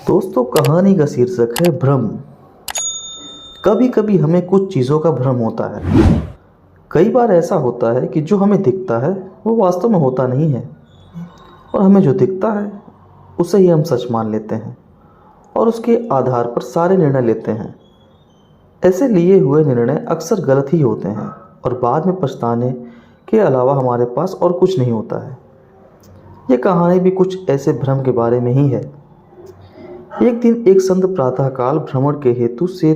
दोस्तों, कहानी का शीर्षक है भ्रम। कभी कभी हमें कुछ चीज़ों का भ्रम होता है। कई बार ऐसा होता है कि जो हमें दिखता है वो वास्तव में होता नहीं है, और हमें जो दिखता है उसे ही हम सच मान लेते हैं और उसके आधार पर सारे निर्णय लेते हैं। ऐसे लिए हुए निर्णय अक्सर गलत ही होते हैं और बाद में पछताने के अलावा हमारे पास और कुछ नहीं होता है। ये कहानी भी कुछ ऐसे भ्रम के बारे में ही है। एक दिन एक संत प्रातःकाल भ्रमण के हेतु से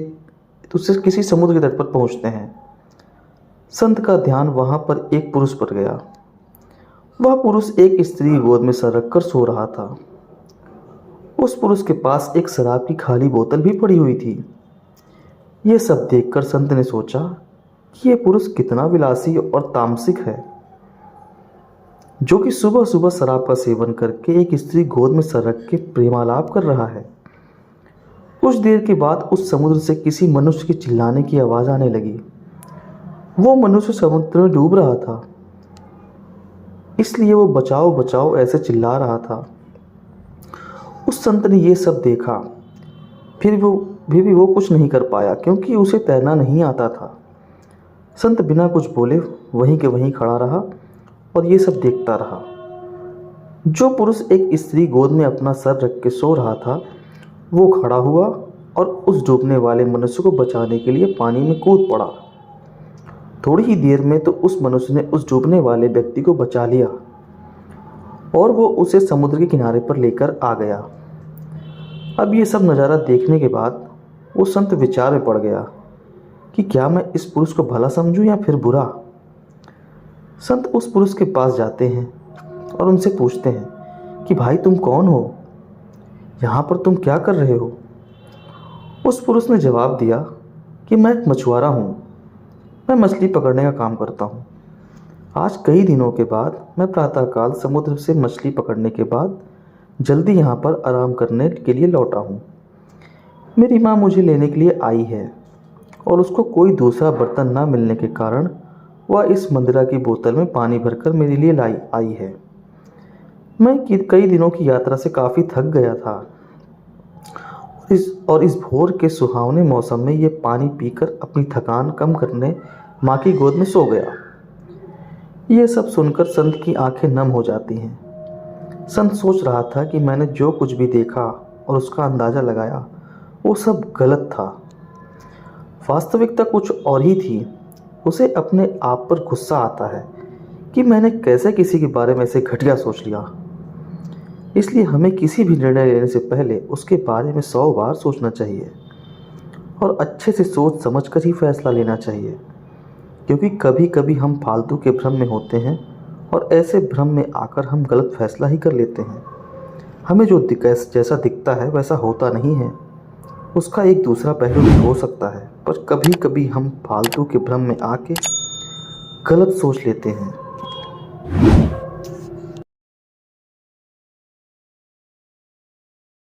किसी समुद्र के तट पर पहुंचते हैं। संत का ध्यान वहां पर एक पुरुष पर गया। वह पुरुष एक स्त्री की गोद में सर रखकर सो रहा था। उस पुरुष के पास एक शराब की खाली बोतल भी पड़ी हुई थी। यह सब देखकर संत ने सोचा कि यह पुरुष कितना विलासी और तामसिक है, जो कि सुबह सुबह शराब का सेवन करके एक स्त्री गोद में सर रख के प्रेमालाप कर रहा है। कुछ देर के बाद उस समुद्र से किसी मनुष्य के चिल्लाने की आवाज़ आने लगी। वो मनुष्य समुद्र में डूब रहा था, इसलिए वो बचाओ बचाओ ऐसे चिल्ला रहा था। उस संत ने ये सब देखा, फिर भी वो कुछ नहीं कर पाया क्योंकि उसे तैरना नहीं आता था। संत बिना कुछ बोले वहीं के वहीं खड़ा रहा और ये सब देखता रहा। जो पुरुष एक स्त्री गोद में अपना सर रख के सो रहा था, वो खड़ा हुआ और उस डूबने वाले मनुष्य को बचाने के लिए पानी में कूद पड़ा। थोड़ी ही देर में तो उस मनुष्य ने उस डूबने वाले व्यक्ति को बचा लिया और वो उसे समुद्र के किनारे पर लेकर आ गया। अब ये सब नज़ारा देखने के बाद वो संत विचार में पड़ गया कि क्या मैं इस पुरुष को भला समझूं या फिर बुरा। संत उस पुरुष के पास जाते हैं और उनसे पूछते हैं कि भाई, तुम कौन हो? यहाँ पर तुम क्या कर रहे हो? उस पुरुष ने जवाब दिया कि मैं एक मछुआरा हूँ, मैं मछली पकड़ने का काम करता हूँ। आज कई दिनों के बाद मैं प्रातःकाल समुद्र से मछली पकड़ने के बाद जल्दी यहाँ पर आराम करने के लिए लौटा हूँ। मेरी माँ मुझे लेने के लिए आई है और उसको कोई दूसरा बर्तन ना मिलने के कारण वह इस मंदिरा की बोतल में पानी भरकर मेरे लिए आई है। मैं कई दिनों की यात्रा से काफ़ी थक गया था और इस भोर के सुहावने मौसम में ये पानी पीकर अपनी थकान कम करने माँ की गोद में सो गया। ये सब सुनकर संत की आंखें नम हो जाती हैं। संत सोच रहा था कि मैंने जो कुछ भी देखा और उसका अंदाज़ा लगाया वो सब गलत था। वास्तविकता कुछ और ही थी। उसे अपने आप पर गुस्सा आता है कि मैंने कैसे किसी के बारे में ऐसे घटिया सोच लिया। इसलिए हमें किसी भी निर्णय लेने से पहले उसके बारे में 100 बार सोचना चाहिए और अच्छे से सोच समझ कर ही फैसला लेना चाहिए, क्योंकि कभी कभी हम फालतू के भ्रम में होते हैं और ऐसे भ्रम में आकर हम गलत फैसला ही कर लेते हैं। हमें जो जैसा दिखता है वैसा होता नहीं है, उसका एक दूसरा पहलू भी हो सकता है, पर कभी कभी हम फालतू के भ्रम में आके गलत सोच लेते हैं।